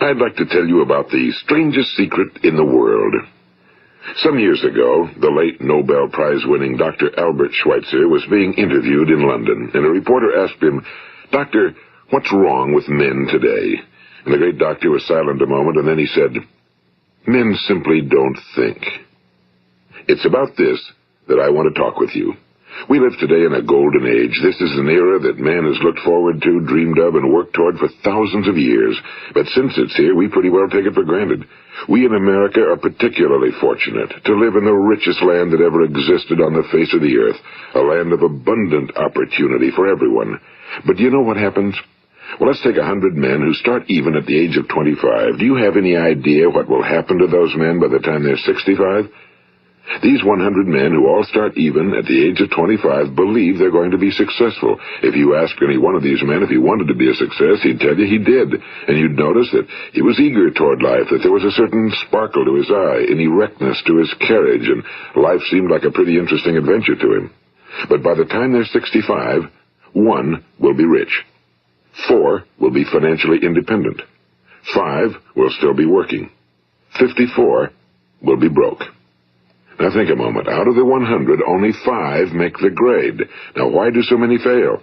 I'd like to tell you about the strangest secret in the world. Some years ago, the late Nobel Prize-winning Dr. Albert Schweitzer was being interviewed in London, and a reporter asked him, "Doctor, what's wrong with men today?" And the great doctor was silent a moment, and then he said, "Men simply don't think." It's about this that I want to talk with you. We live today in a golden age. This is an era that man has looked forward to, dreamed of, and worked toward for thousands of years. But since it's here, we pretty well take it for granted. We in America are particularly fortunate to live in the richest land that ever existed on the face of the earth, a land of abundant opportunity for everyone. But do you know what happens? Well, let's take 100 men who start even at the age of 25. Do you have any idea what will happen to those men by the time they're 65? These 100 men who all start even at the age of 25 believe they're going to be successful. If you asked any one of these men if he wanted to be a success, he'd tell you he did. And you'd notice that he was eager toward life, that there was a certain sparkle to his eye, an erectness to his carriage, and life seemed like a pretty interesting adventure to him. But by the time they're 65, 1 will be rich. 4 will be financially independent. 5 will still be working. 54 will be broke. Now think a moment. Out of the 100, only 5 make the grade. Now why do so many fail?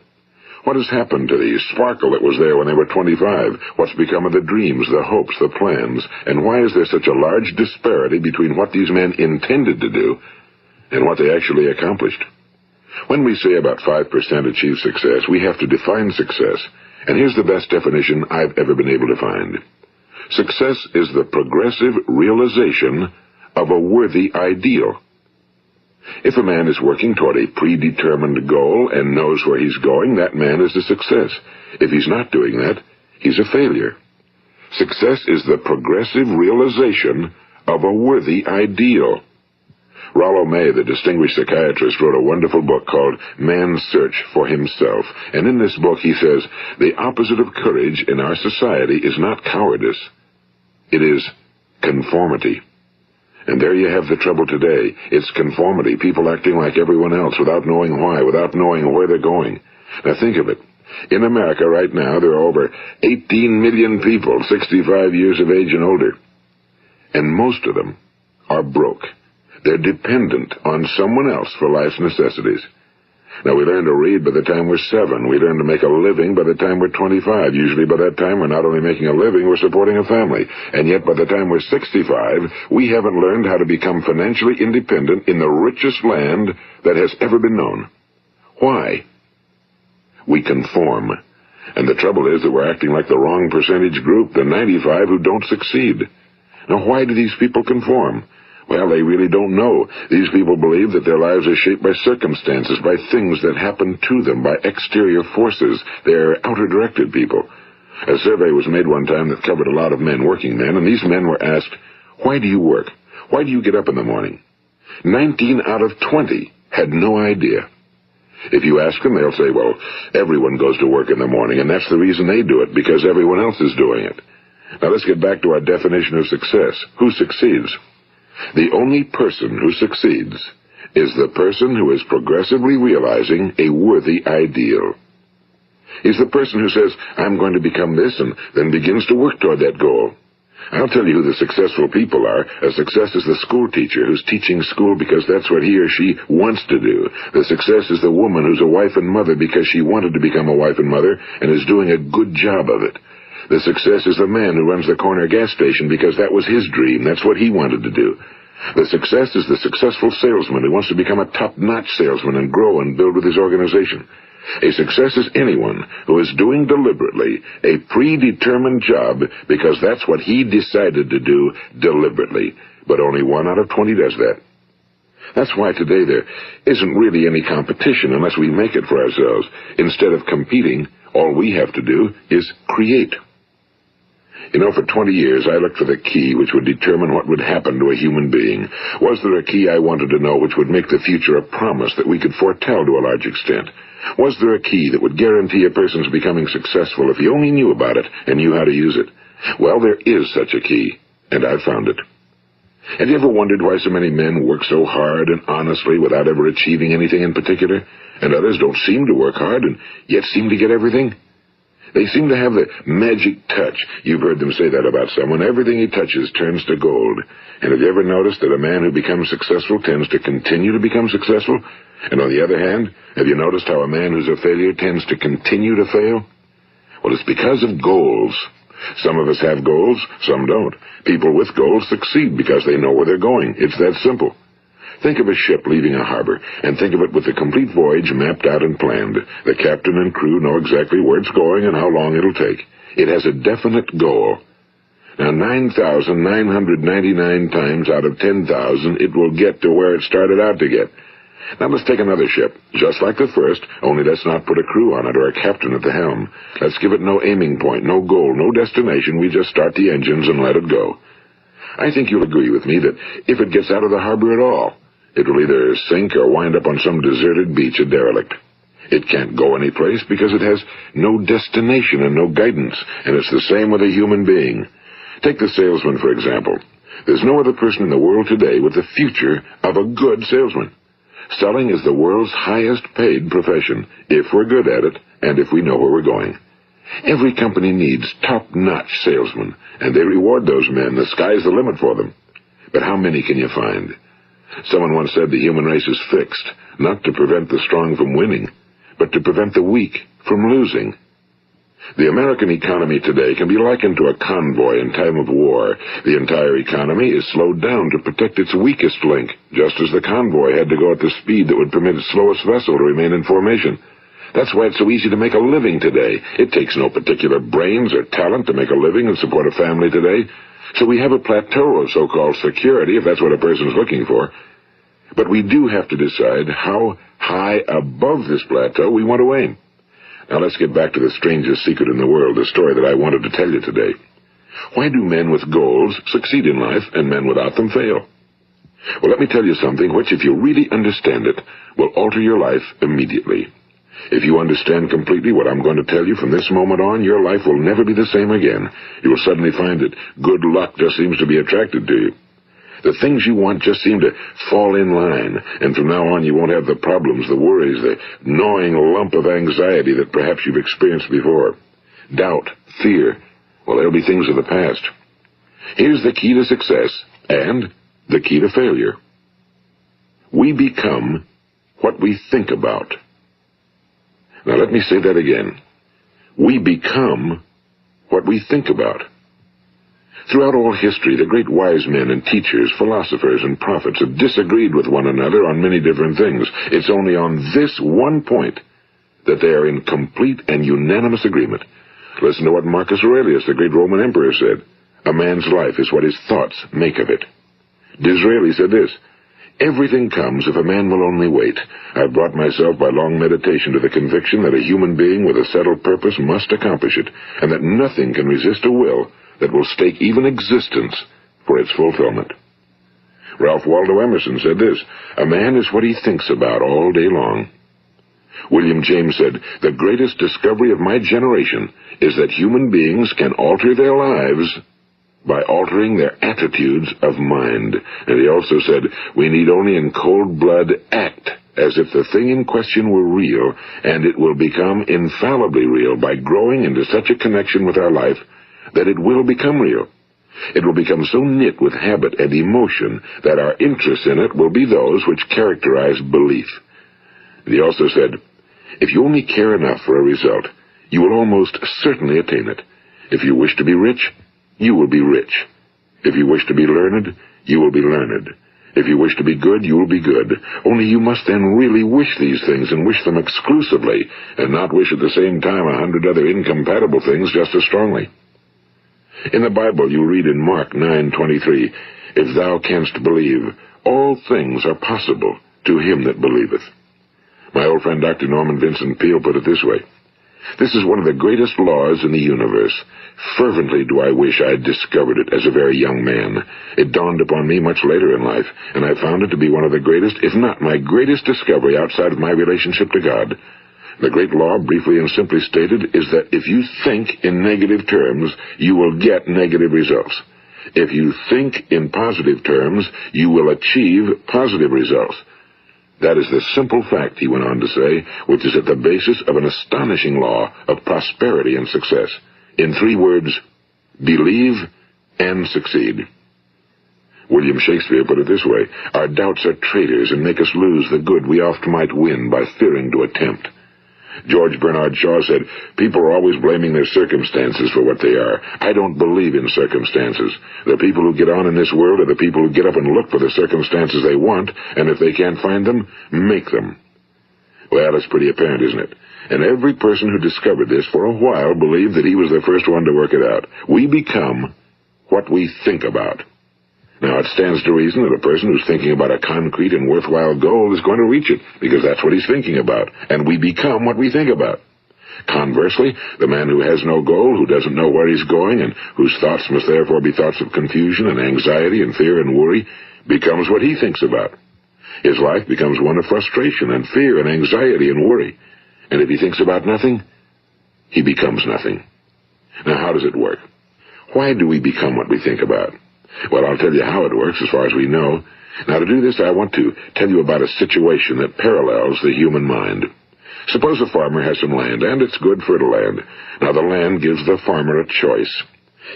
What has happened to the sparkle that was there when they were 25? What's become of the dreams, the hopes, the plans? And why is there such a large disparity between what these men intended to do and what they actually accomplished? When we say about 5% achieve success, we have to define success. And here's the best definition I've ever been able to find. Success is the progressive realization of a worthy ideal. If a man is working toward a predetermined goal and knows where he's going, that man is a success. If he's not doing that, he's a failure. Success is the progressive realization of a worthy ideal. Rollo May, the distinguished psychiatrist, wrote a wonderful book called Man's Search for Himself. And in this book he says, the opposite of courage in our society is not cowardice. It is conformity. And there you have the trouble today. It's conformity, people acting like everyone else without knowing why, without knowing where they're going. Now think of it. In America right now, there are over 18 million people 65 years of age and older. And most of them are broke. They're dependent on someone else for life's necessities. Now, we learn to read by the time we're 7. We learn to make a living by the time we're 25. Usually by that time, we're not only making a living, we're supporting a family. And yet, by the time we're 65, we haven't learned how to become financially independent in the richest land that has ever been known. Why? We conform. And the trouble is that we're acting like the wrong percentage group, the 95 who don't succeed. Now, why do these people conform? Well, they really don't know. These people believe that their lives are shaped by circumstances, by things that happen to them, by exterior forces. They're outer-directed people. A survey was made one time that covered a lot of men, working men, and these men were asked, "Why do you work? Why do you get up in the morning?" 19 out of 20 had no idea. If you ask them, they'll say, well, everyone goes to work in the morning, and that's the reason they do it, because everyone else is doing it. Now let's get back to our definition of success. Who succeeds? The only person who succeeds is the person who is progressively realizing a worthy ideal. He's the person who says, I'm going to become this, and then begins to work toward that goal. I'll tell you who the successful people are. A success is the school teacher who's teaching school because that's what he or she wants to do. The success is the woman who's a wife and mother because she wanted to become a wife and mother and is doing a good job of it. The success is the man who runs the corner gas station because that was his dream. That's what he wanted to do. The success is the successful salesman who wants to become a top-notch salesman and grow and build with his organization. A success is anyone who is doing deliberately a predetermined job because that's what he decided to do deliberately. But only 1 out of 20 does that. That's why today there isn't really any competition unless we make it for ourselves. Instead of competing, all we have to do is create. You know, for 20 years, I looked for the key which would determine what would happen to a human being. Was there a key I wanted to know which would make the future a promise that we could foretell to a large extent? Was there a key that would guarantee a person's becoming successful if he only knew about it and knew how to use it? Well, there is such a key, and I've found it. Have you ever wondered why so many men work so hard and honestly without ever achieving anything in particular, and others don't seem to work hard and yet seem to get everything? They seem to have the magic touch. You've heard them say that about someone. Everything he touches turns to gold. And have you ever noticed that a man who becomes successful tends to continue to become successful? And on the other hand, have you noticed how a man who's a failure tends to continue to fail? Well, it's because of goals. Some of us have goals, some don't. People with goals succeed because they know where they're going. It's that simple. Think of a ship leaving a harbor, and think of it with the complete voyage mapped out and planned. The captain and crew know exactly where it's going and how long it'll take. It has a definite goal. Now, 9,999 times out of 10,000, it will get to where it started out to get. Now let's take another ship, just like the first, only let's not put a crew on it or a captain at the helm. Let's give it no aiming point, no goal, no destination. We just start the engines and let it go. I think you'll agree with me that if it gets out of the harbor at all, it will either sink or wind up on some deserted beach, a derelict. It can't go anyplace because it has no destination and no guidance, and it's the same with a human being. Take the salesman, for example. There's no other person in the world today with the future of a good salesman. Selling is the world's highest-paid profession, if we're good at it and if we know where we're going. Every company needs top-notch salesmen, and they reward those men. The sky's the limit for them. But how many can you find? Someone once said the human race is fixed, not to prevent the strong from winning, but to prevent the weak from losing. The American economy today can be likened to a convoy in time of war. The entire economy is slowed down to protect its weakest link, just as the convoy had to go at the speed that would permit its slowest vessel to remain in formation. That's why it's so easy to make a living today. It takes no particular brains or talent to make a living and support a family today. So we have a plateau of so-called security, if that's what a person's looking for. But we do have to decide how high above this plateau we want to aim. Now let's get back to the strangest secret in the world, the story that I wanted to tell you today. Why do men with goals succeed in life and men without them fail? Well, let me tell you something which, if you really understand it, will alter your life immediately. If you understand completely what I'm going to tell you from this moment on, your life will never be the same again. You will suddenly find that good luck just seems to be attracted to you. The things you want just seem to fall in line, and from now on you won't have the problems, the worries, the gnawing lump of anxiety that perhaps you've experienced before. Doubt, fear, well, they'll be things of the past. Here's the key to success and the key to failure. We become what we think about. Now let me say that again. We become what we think about. Throughout all history, the great wise men and teachers, philosophers and prophets have disagreed with one another on many different things. It's only on this one point that they are in complete and unanimous agreement. Listen to what Marcus Aurelius, the great Roman emperor, said. A man's life is what his thoughts make of it. Disraeli said this, everything comes if a man will only wait. I've brought myself by long meditation to the conviction that a human being with a settled purpose must accomplish it, and that nothing can resist a will that will stake even existence for its fulfillment. Ralph Waldo Emerson said this, a man is what he thinks about all day long. William James said, the greatest discovery of my generation is that human beings can alter their lives by altering their attitudes of mind. And he also said, we need only in cold blood act as if the thing in question were real, and it will become infallibly real by growing into such a connection with our life that it will become real. It will become so knit with habit and emotion that our interest in it will be those which characterize belief. And he also said, if you only care enough for a result, you will almost certainly attain it. If you wish to be rich, you will be rich. If you wish to be learned, you will be learned. If you wish to be good, you will be good. Only you must then really wish these things and wish them exclusively, and not wish at the same time 100 other incompatible things just as strongly. In the Bible, you read in Mark 9:23, if thou canst believe, all things are possible to him that believeth. My old friend Dr. Norman Vincent Peale put it this way, this is one of the greatest laws in the universe. Fervently do I wish I had discovered it as a very young man. It dawned upon me much later in life, and I found it to be one of the greatest, if not my greatest discovery outside of my relationship to God. The great law, briefly and simply stated, is that if you think in negative terms, you will get negative results. If you think in positive terms, you will achieve positive results. That is the simple fact, he went on to say, which is at the basis of an astonishing law of prosperity and success. In 3 words, believe and succeed. William Shakespeare put it this way: our doubts are traitors and make us lose the good we oft might win by fearing to attempt. George Bernard Shaw said, people are always blaming their circumstances for what they are. I don't believe in circumstances. The people who get on in this world are the people who get up and look for the circumstances they want, and if they can't find them, make them. Well, it's pretty apparent, isn't it? And every person who discovered this for a while believed that he was the first one to work it out. We become what we think about. Now, it stands to reason that a person who's thinking about a concrete and worthwhile goal is going to reach it, because that's what he's thinking about, and we become what we think about. Conversely, the man who has no goal, who doesn't know where he's going, and whose thoughts must therefore be thoughts of confusion and anxiety and fear and worry, becomes what he thinks about. His life becomes one of frustration and fear and anxiety and worry. And if he thinks about nothing, he becomes nothing. Now, how does it work? Why do we become what we think about? Well, I'll tell you how it works as far as we know. Now, to do this, I want to tell you about a situation that parallels the human mind. Suppose a farmer has some land, and it's good fertile land. Now, the land gives the farmer a choice.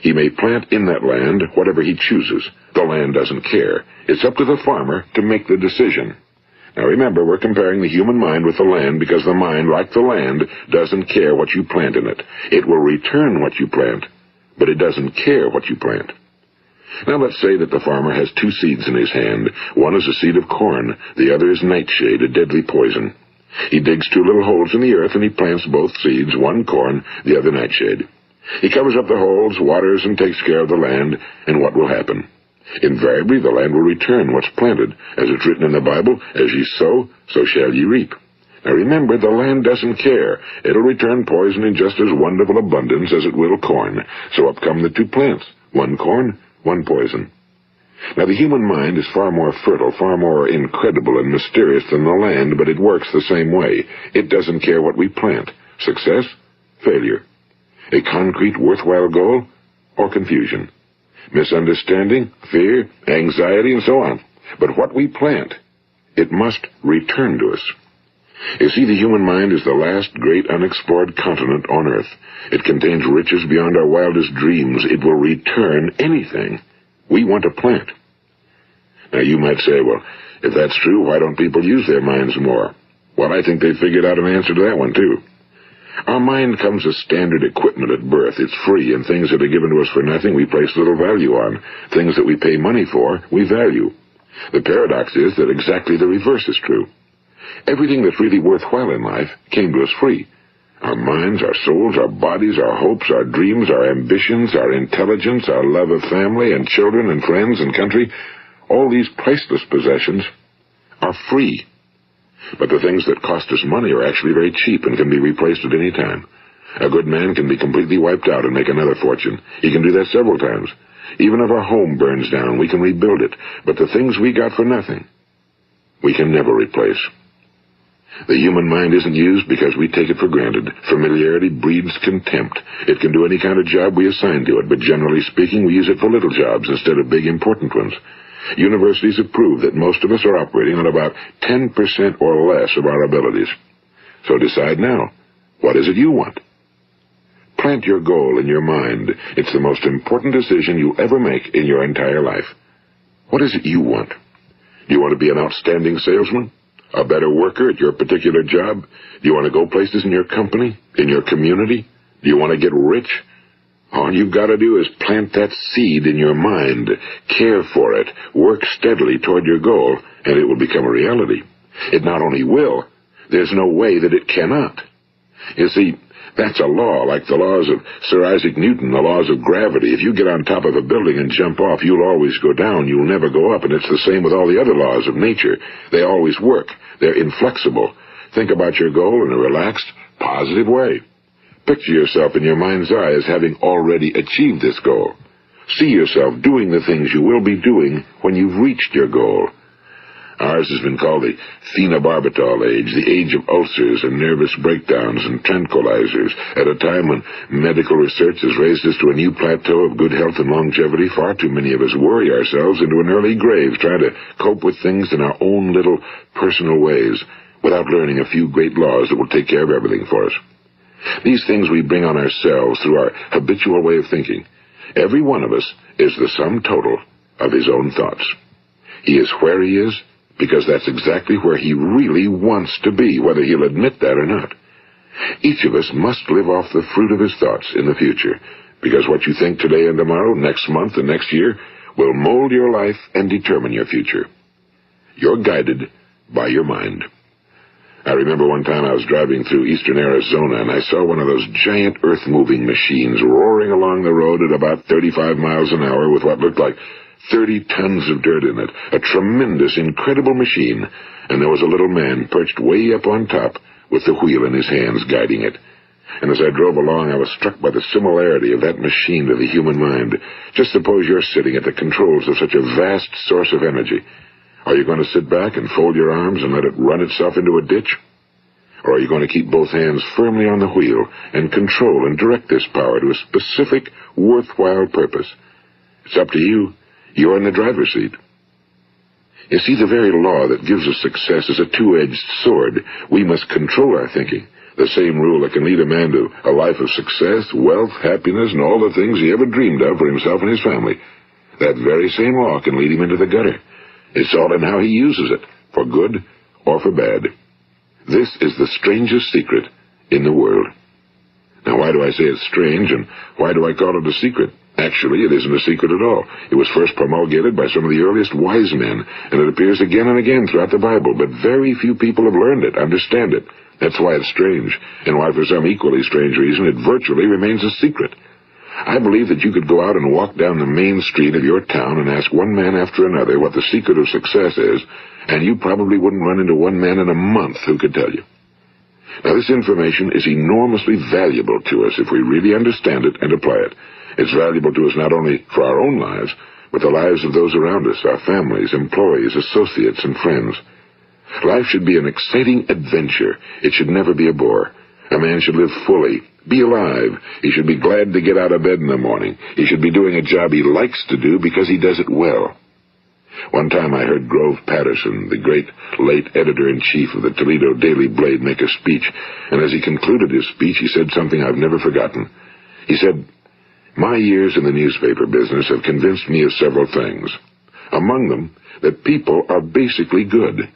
He may plant in that land whatever he chooses. The land doesn't care. It's up to the farmer to make the decision. Now, remember, we're comparing the human mind with the land because the mind, like the land, doesn't care what you plant in it. It will return what you plant, but it doesn't care what you plant. Now let's say that the farmer has 2 seeds in his hand. One is a seed of corn, the other is nightshade, a deadly poison. He digs 2 little holes in the earth and he plants both seeds, one corn, the other nightshade. He covers up the holes, waters, and takes care of the land, and what will happen? Invariably the land will return what's planted. As it's written in the Bible, as ye sow, so shall ye reap. Now remember, the land doesn't care. It'll return poison in just as wonderful abundance as it will corn. So up come the 2 plants, one corn, one poison. Now, the human mind is far more fertile, far more incredible and mysterious than the land, but it works the same way. It doesn't care what we plant. Success, failure. A concrete, worthwhile goal, or confusion. Misunderstanding, fear, anxiety, and so on. But what we plant, it must return to us. You see, the human mind is the last great unexplored continent on Earth. It contains riches beyond our wildest dreams. It will return anything we want to plant. Now, you might say, well, if that's true, why don't people use their minds more? Well, I think they figured out an answer to that one, too. Our mind comes as standard equipment at birth. It's free, and things that are given to us for nothing we place little value on. Things that we pay money for, we value. The paradox is that exactly the reverse is true. Everything that's really worthwhile in life came to us free. Our minds, our souls, our bodies, our hopes, our dreams, our ambitions, our intelligence, our love of family and children and friends and country, all these priceless possessions are free. But the things that cost us money are actually very cheap and can be replaced at any time. A good man can be completely wiped out and make another fortune. He can do that several times. Even if our home burns down, we can rebuild it. But the things we got for nothing, we can never replace. The human mind isn't used because we take it for granted. Familiarity breeds contempt. It can do any kind of job we assign to it, but generally speaking, we use it for little jobs instead of big, important ones. Universities have proved that most of us are operating on about 10% or less of our abilities. So decide now, what is it you want? Plant your goal in your mind. It's the most important decision you'll ever make in your entire life. What is it you want? Do you want to be an outstanding salesman? A better worker at your particular job? Do you want to go places in your company? In your community? Do you want to get rich? All you've got to do is plant that seed in your mind, care for it, work steadily toward your goal, and it will become a reality. It not only will, there's no way that it cannot. You see, that's a law, like the laws of Sir Isaac Newton, the laws of gravity. If you get on top of a building and jump off, you'll always go down. You'll never go up, and it's the same with all the other laws of nature. They always work. They're inflexible. Think about your goal in a relaxed, positive way. Picture yourself in your mind's eye as having already achieved this goal. See yourself doing the things you will be doing when you've reached your goal. Ours has been called the phenobarbital age, the age of ulcers and nervous breakdowns and tranquilizers. At a time when medical research has raised us to a new plateau of good health and longevity, far too many of us worry ourselves into an early grave trying to cope with things in our own little personal ways without learning a few great laws that will take care of everything for us. These things we bring on ourselves through our habitual way of thinking. Every one of us is the sum total of his own thoughts. He is where he is because that's exactly where he really wants to be, whether he'll admit that or not. Each of us must live off the fruit of his thoughts in the future, because what you think today and tomorrow, next month and next year, will mold your life and determine your future. You're guided by your mind. I remember one time I was driving through eastern Arizona, and I saw one of those giant earth-moving machines roaring along the road at about 35 miles an hour with what looked like 30 tons of dirt in it. A tremendous, incredible machine, and there was a little man perched way up on top with the wheel in his hands guiding it. And as I drove along, I was struck by the similarity of that machine to the human mind. Just suppose you're sitting at the controls of such a vast source of energy. Are you going to sit back and fold your arms and let it run itself into a ditch? Or are you going to keep both hands firmly on the wheel and control and direct this power to a specific, worthwhile purpose? It's up to you. You're in the driver's seat. You see, the very law that gives us success is a two-edged sword. We must control our thinking. The same rule that can lead a man to a life of success, wealth, happiness, and all the things he ever dreamed of for himself and his family. That very same law can lead him into the gutter. It's all in how he uses it, for good or for bad. This is the strangest secret in the world. Now, why do I say it's strange, and why do I call it a secret? Actually, it isn't a secret at all. It was first promulgated by some of the earliest wise men, and it appears again and again throughout the Bible, but very few people have learned it, understand it. That's why it's strange, and why for some equally strange reason it virtually remains a secret. I believe that you could go out and walk down the main street of your town and ask one man after another what the secret of success is, and you probably wouldn't run into one man in a month who could tell you. Now, this information is enormously valuable to us if we really understand it and apply it. It's valuable to us not only for our own lives, but the lives of those around us, our families, employees, associates, and friends. Life should be an exciting adventure. It should never be a bore. A man should live fully, be alive. He should be glad to get out of bed in the morning. He should be doing a job he likes to do because he does it well. One time I heard Grove Patterson, the great late editor-in-chief of the Toledo Daily Blade, make a speech, and as he concluded his speech, he said something I've never forgotten. He said, "My years in the newspaper business have convinced me of several things. Among them, that people are basically good,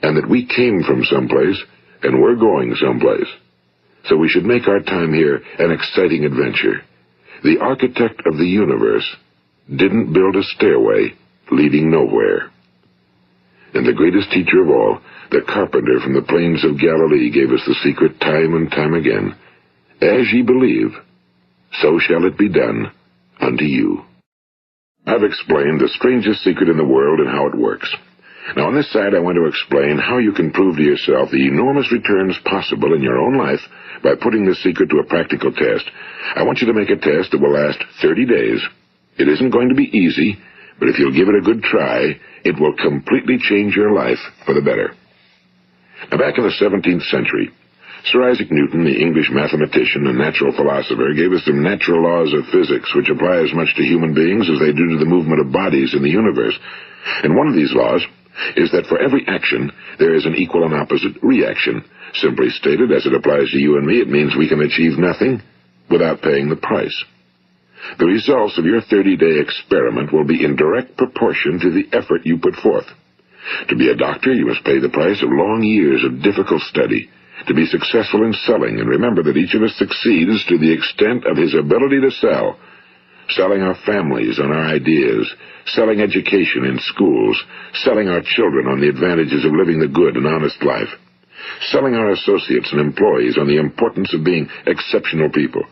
and that we came from someplace, and we're going someplace. So we should make our time here an exciting adventure. The architect of the universe didn't build a stairway leading nowhere." And the greatest teacher of all, the carpenter from the plains of Galilee, gave us the secret time and time again. As ye believe, so shall it be done unto you. I've explained the strangest secret in the world and how it works. Now, on this side, I want to explain how you can prove to yourself the enormous returns possible in your own life by putting this secret to a practical test. I want you to make a test that will last 30 days. It isn't going to be easy, but if you'll give it a good try, it will completely change your life for the better. Now, back in the 17th century, Sir Isaac Newton, the English mathematician and natural philosopher, gave us some natural laws of physics which apply as much to human beings as they do to the movement of bodies in the universe. And one of these laws is that for every action, there is an equal and opposite reaction. Simply stated, as it applies to you and me, it means we can achieve nothing without paying the price. The results of your 30-day experiment will be in direct proportion to the effort you put forth. To be a doctor, you must pay the price of long years of difficult study. To be successful in selling, and remember that each of us succeeds to the extent of his ability to sell. Selling our families on our ideas, selling education in schools, selling our children on the advantages of living the good and honest life, selling our associates and employees on the importance of being exceptional people.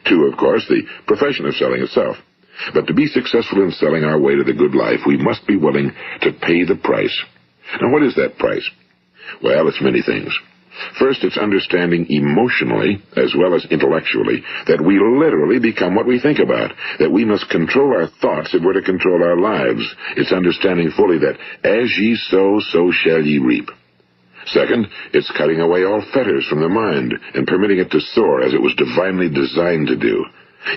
To, of course, the profession of selling itself. But to be successful in selling our way to the good life, we must be willing to pay the price. Now, what is that price? Well, it's many things. First, it's understanding emotionally, as well as intellectually, that we literally become what we think about, that we must control our thoughts if we're to control our lives. It's understanding fully that as ye sow, so shall ye reap. Second, it's cutting away all fetters from the mind and permitting it to soar as it was divinely designed to do.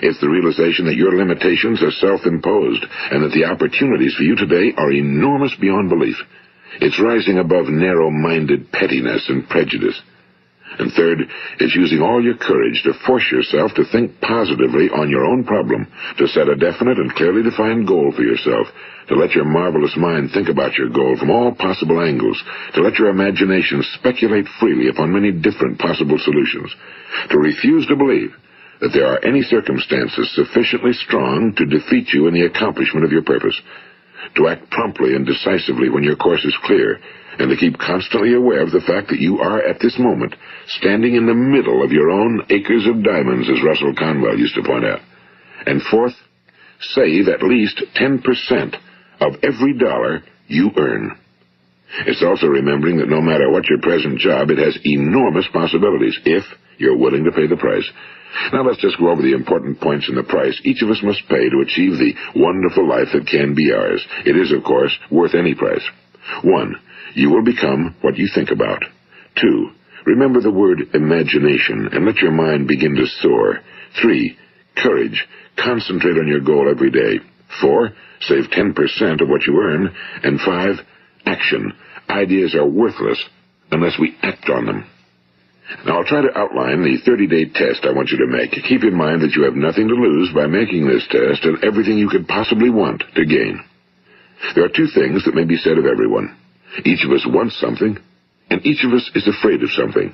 It's the realization that your limitations are self-imposed and that the opportunities for you today are enormous beyond belief. It's rising above narrow-minded pettiness and prejudice. And third, it's using all your courage to force yourself to think positively on your own problem, to set a definite and clearly defined goal for yourself, to let your marvelous mind think about your goal from all possible angles, to let your imagination speculate freely upon many different possible solutions, to refuse to believe that there are any circumstances sufficiently strong to defeat you in the accomplishment of your purpose, to act promptly and decisively when your course is clear, and to keep constantly aware of the fact that you are, at this moment, standing in the middle of your own acres of diamonds, as Russell Conwell used to point out. And fourth, save at least 10% of every dollar you earn. It's also remembering that no matter what your present job, it has enormous possibilities, if you're willing to pay the price. Now let's just go over the important points in the price each of us must pay to achieve the wonderful life that can be ours. It is, of course, worth any price. 1. You will become what you think about. 2. Remember the word imagination and let your mind begin to soar. 3. Courage. Concentrate on your goal every day. 4. Save 10% of what you earn. And 5. Action. Ideas are worthless unless we act on them. Now, I'll try to outline the 30-day test I want you to make. Keep in mind that you have nothing to lose by making this test and everything you could possibly want to gain. There are 2 things that may be said of everyone. Each of us wants something, and each of us is afraid of something.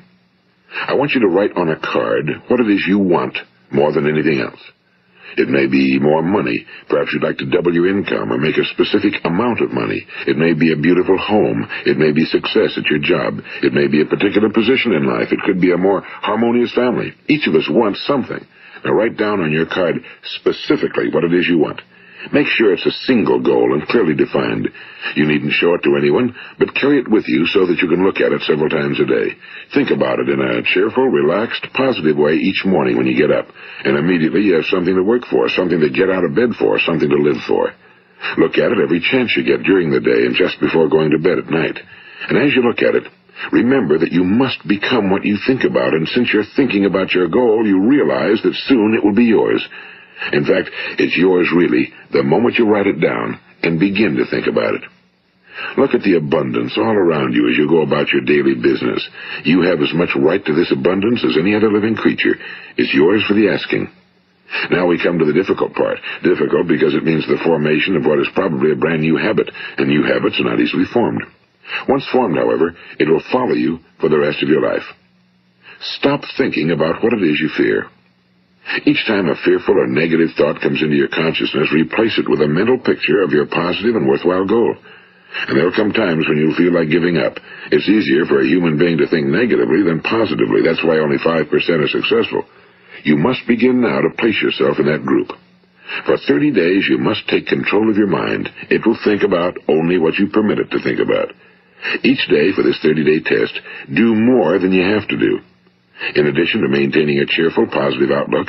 I want you to write on a card what it is you want more than anything else. It may be more money. Perhaps you'd like to double your income or make a specific amount of money. It may be a beautiful home. It may be success at your job. It may be a particular position in life. It could be a more harmonious family. Each of us wants something. Now write down on your card specifically what it is you want. Make sure it's a single goal and clearly defined. You needn't show it to anyone, but carry it with you so that you can look at it several times a day. Think about it in a cheerful, relaxed, positive way each morning when you get up, and immediately you have something to work for, something to get out of bed for, something to live for. Look at it every chance you get during the day and just before going to bed at night. And as you look at it, remember that you must become what you think about, and since you're thinking about your goal, you realize that soon it will be yours. In fact, it's yours really the moment you write it down and begin to think about it. Look at the abundance all around you as you go about your daily business. You have as much right to this abundance as any other living creature. It's yours for the asking. Now we come to the difficult part. Difficult because it means the formation of what is probably a brand new habit, and new habits are not easily formed. Once formed, however, it will follow you for the rest of your life. Stop thinking about what it is you fear. Each time a fearful or negative thought comes into your consciousness, replace it with a mental picture of your positive and worthwhile goal. And there will come times when you'll feel like giving up. It's easier for a human being to think negatively than positively. That's why only 5% are successful. You must begin now to place yourself in that group. For 30 days, you must take control of your mind. It will think about only what you permit it to think about. Each day for this 30-day test, do more than you have to do. In addition to maintaining a cheerful, positive outlook,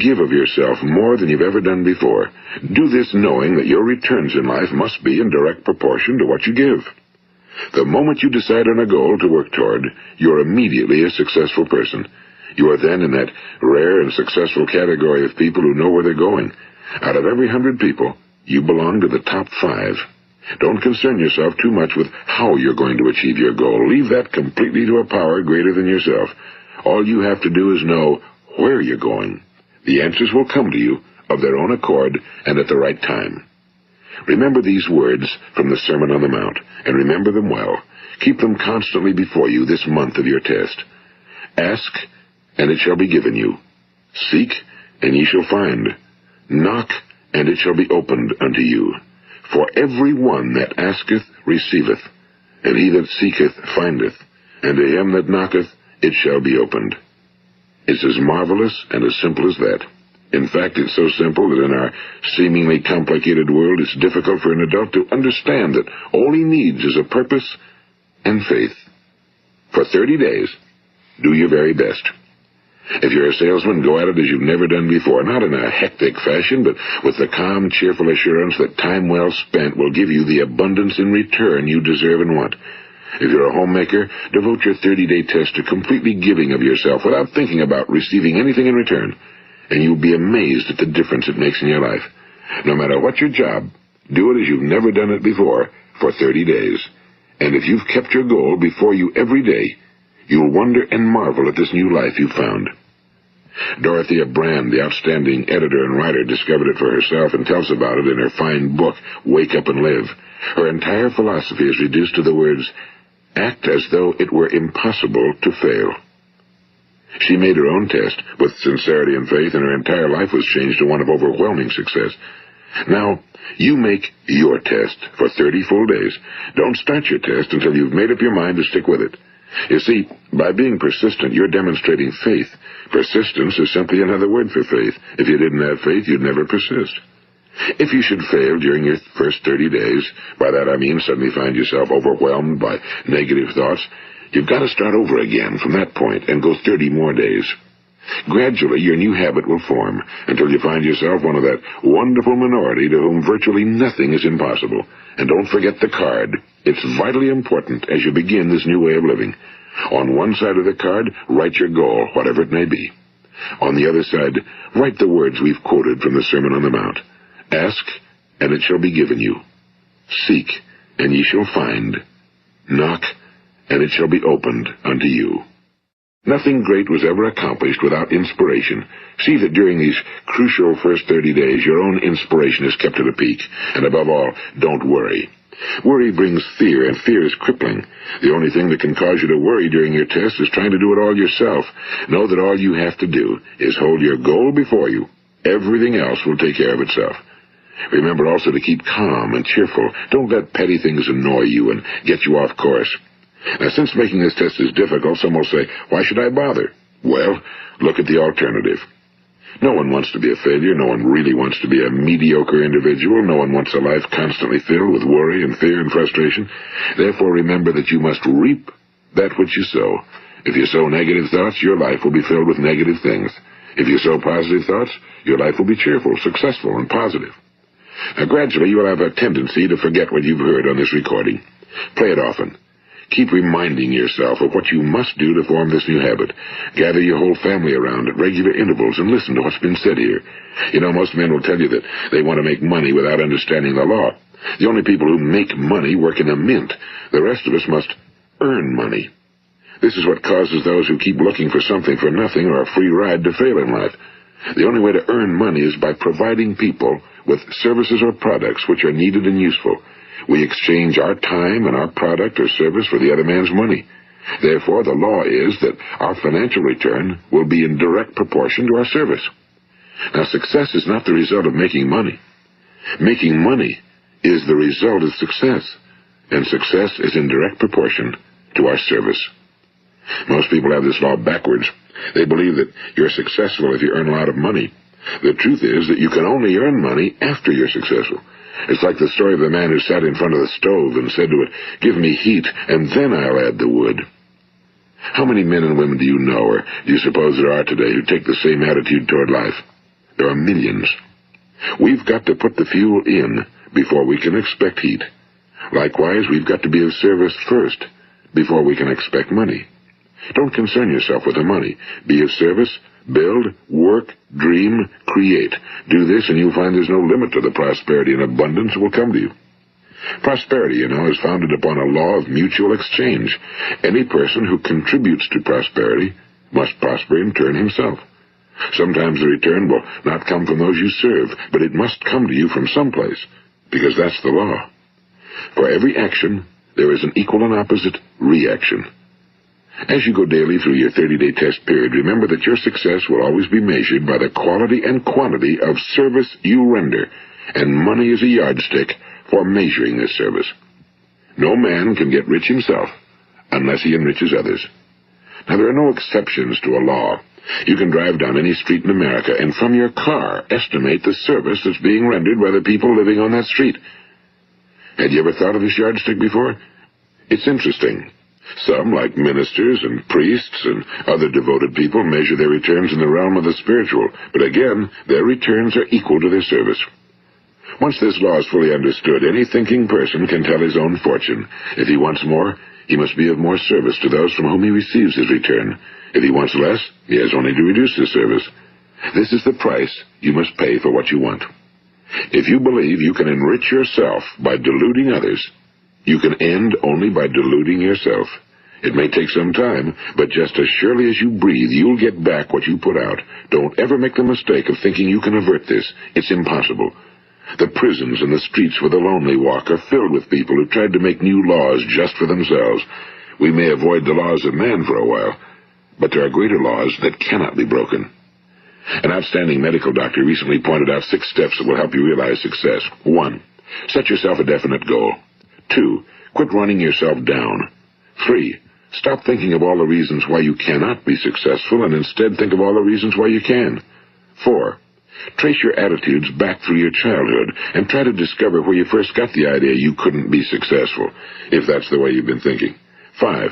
give of yourself more than you've ever done before. Do this knowing that your returns in life must be in direct proportion to what you give. The moment you decide on a goal to work toward, you're immediately a successful person. You are then in that rare and successful category of people who know where they're going. Out of every 100 people, you belong to the top 5. Don't concern yourself too much with how you're going to achieve your goal. Leave that completely to a power greater than yourself. All you have to do is know where you're going. The answers will come to you of their own accord and at the right time. Remember these words from the Sermon on the Mount, and remember them well. Keep them constantly before you this month of your test. Ask, and it shall be given you. Seek, and ye shall find. Knock, and it shall be opened unto you. For every one that asketh receiveth, and he that seeketh findeth, and to him that knocketh it shall be opened. It's as marvelous and as simple as that. In fact, it's so simple that in our seemingly complicated world, it's difficult for an adult to understand that all he needs is a purpose and faith. For 30 days, Do your very best. If you're a salesman, go at it as you've never done before, not in a hectic fashion, but with the calm, cheerful assurance that time well spent will give you the abundance in return you deserve and want. If you're a homemaker, devote your 30-day test to completely giving of yourself without thinking about receiving anything in return, and you'll be amazed at the difference it makes in your life. No matter what your job, do it as you've never done it before for 30 days. And if you've kept your goal before you every day, you'll wonder and marvel at this new life you've found. Dorothea Brand, the outstanding editor and writer, discovered it for herself and tells about it in her fine book, Wake Up and Live. Her entire philosophy is reduced to the words, act as though it were impossible to fail. She made her own test with sincerity and faith, and her entire life was changed to one of overwhelming success. Now, you make your test for 30 full days. Don't start your test until you've made up your mind to stick with it. You see, by being persistent, you're demonstrating faith. Persistence is simply another word for faith. If you didn't have faith, you'd never persist. If you should fail during your first 30 days, by that I mean suddenly find yourself overwhelmed by negative thoughts, you've got to start over again from that point and go 30 more days. Gradually, your new habit will form until you find yourself one of that wonderful minority to whom virtually nothing is impossible. And don't forget the card. It's vitally important as you begin this new way of living. On one side of the card, write your goal, whatever it may be. On the other side, write the words we've quoted from the Sermon on the Mount. Ask, and it shall be given you. Seek, and ye shall find. Knock, and it shall be opened unto you. Nothing great was ever accomplished without inspiration. See that during these crucial first 30 days, your own inspiration is kept at a peak. And above all, don't worry. Worry brings fear, and fear is crippling. The only thing that can cause you to worry during your test is trying to do it all yourself. Know that all you have to do is hold your goal before you. Everything else will take care of itself. Remember also to keep calm and cheerful. Don't let petty things annoy you and get you off course. Now, since making this test is difficult, some will say, why should I bother? Well, look at the alternative. No one wants to be a failure. No one really wants to be a mediocre individual. No one wants a life constantly filled with worry and fear and frustration. Therefore, remember that you must reap that which you sow. If you sow negative thoughts, your life will be filled with negative things. If you sow positive thoughts, your life will be cheerful, successful, and positive. Now, gradually, you will have a tendency to forget what you've heard on this recording. Play it often. Keep reminding yourself of what you must do to form this new habit. Gather your whole family around at regular intervals and listen to what's been said here. You know, most men will tell you that they want to make money without understanding the law. The only people who make money work in a mint. The rest of us must earn money. This is what causes those who keep looking for something for nothing or a free ride to fail in life. The only way to earn money is by providing people with services or products which are needed and useful. We exchange our time and our product or service for the other man's money. Therefore, the law is that our financial return will be in direct proportion to our service. Now, success is not the result of making money. Making money is the result of success, and success is in direct proportion to our service. Most people have this law backwards. They believe that you're successful if you earn a lot of money. The truth is that you can only earn money after you're successful. It's like the story of the man who sat in front of the stove and said to it, give me heat, and then I'll add the wood. How many men and women do you know, or do you suppose there are today, who take the same attitude toward life? There are millions. We've got to put the fuel in before we can expect heat. Likewise, we've got to be of service first before we can expect money. Don't concern yourself with the money. Be of service, build, work, dream, create. Do this and you'll find there's no limit to the prosperity and abundance that will come to you. Prosperity, you know, is founded upon a law of mutual exchange. Any person who contributes to prosperity must prosper in turn himself. Sometimes the return will not come from those you serve, but it must come to you from someplace, because that's the law. For every action, there is an equal and opposite reaction. As you go daily through your 30-day test period, remember that your success will always be measured by the quality and quantity of service you render, and money is a yardstick for measuring this service. No man can get rich himself unless he enriches others. Now, there are no exceptions to a law. You can drive down any street in America and from your car estimate the service that's being rendered by the people living on that street. Had you ever thought of this yardstick before? It's interesting. Some, like ministers and priests and other devoted people, measure their returns in the realm of the spiritual, but again, their returns are equal to their service. Once this law is fully understood, any thinking person can tell his own fortune. If he wants more, he must be of more service to those from whom he receives his return. If he wants less, he has only to reduce his service. This is the price you must pay for what you want. If you believe you can enrich yourself by deluding others, you can end only by deluding yourself. It may take some time, but just as surely as you breathe, you'll get back what you put out. Don't ever make the mistake of thinking you can avert this. It's impossible. The prisons and the streets where the lonely walk are filled with people who tried to make new laws just for themselves. We may avoid the laws of man for a while, but there are greater laws that cannot be broken. An outstanding medical doctor recently pointed out 6 steps that will help you realize success. 1. Set yourself a definite goal. 2. Quit running yourself down. 3. Stop thinking of all the reasons why you cannot be successful and instead think of all the reasons why you can. 4. Trace your attitudes back through your childhood and try to discover where you first got the idea you couldn't be successful, if that's the way you've been thinking. 5.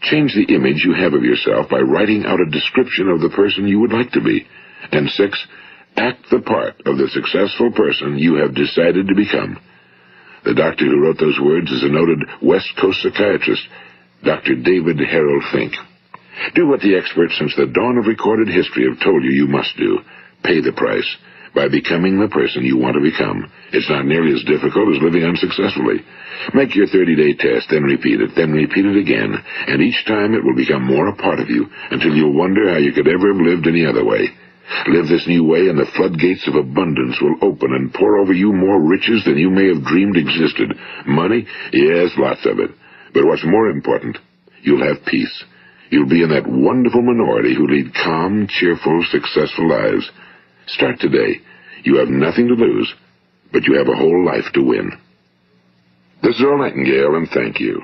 Change the image you have of yourself by writing out a description of the person you would like to be. And 6. Act the part of the successful person you have decided to become. The doctor who wrote those words is a noted West Coast psychiatrist, Dr. David Harold Fink. Do what the experts since the dawn of recorded history have told you you must do. Pay the price by becoming the person you want to become. It's not nearly as difficult as living unsuccessfully. Make your 30-day test, then repeat it again, and each time it will become more a part of you until you'll wonder how you could ever have lived any other way. Live this new way, and the floodgates of abundance will open and pour over you more riches than you may have dreamed existed. Money? Yes, lots of it. But what's more important, you'll have peace. You'll be in that wonderful minority who lead calm, cheerful, successful lives. Start today. You have nothing to lose, but you have a whole life to win. This is Earl Nightingale, and thank you.